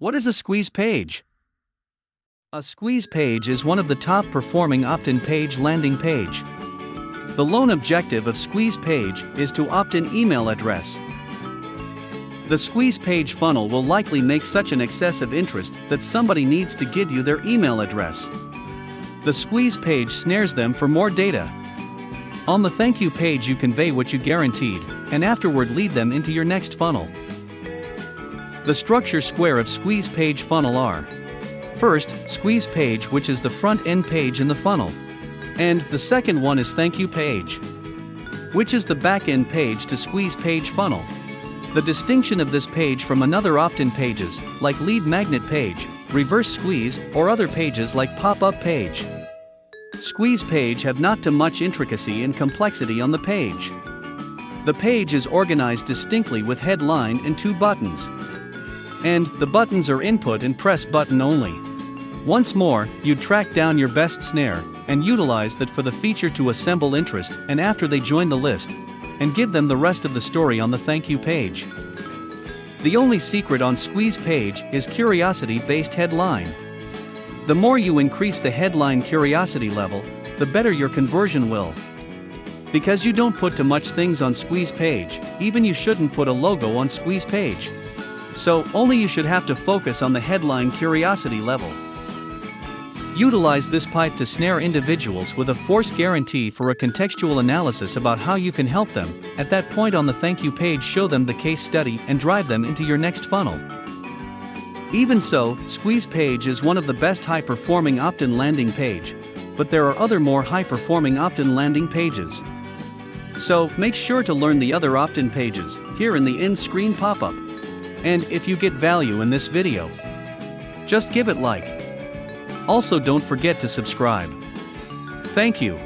What is a squeeze page? A squeeze page is one of the top performing opt-in page landing page. The lone objective of squeeze page is to opt-in email address. The squeeze page funnel will likely make such an excessive interest that somebody needs to give you their email address. The squeeze page snares them for more data. On the thank you page you convey what you guaranteed, and afterward lead them into your next funnel. The structure square of squeeze page funnel are: first, squeeze page, which is the front end page in the funnel. And the second one is thank you page, which is the back end page to squeeze page funnel. The distinction of this page from another opt-in pages, like lead magnet page, reverse squeeze, or other pages like pop-up page. Squeeze page have not too much intricacy and complexity on the page. The page is organized distinctly with headline and 2 buttons. And the buttons are input and press button only. Once more, you track down your best snare, and utilize that for the feature to assemble interest, and after they join the list, and give them the rest of the story on the thank you page. The only secret on squeeze page is curiosity-based headline. The more you increase the headline curiosity level, the better your conversion will. Because you don't put too much things on squeeze page, even you shouldn't put a logo on squeeze page. So, only you should have to focus on the headline curiosity level. Utilize this pipe to snare individuals with a force guarantee for a contextual analysis about how you can help them. At that point on the thank you page, show them the case study and drive them into your next funnel. Even so, squeeze page is one of the best high-performing opt-in landing page, but there are other more high-performing opt-in landing pages. So, make sure to learn the other opt-in pages here in the end screen pop-up. And if you get value in this video, just give it like. Also, don't forget to subscribe. Thank you.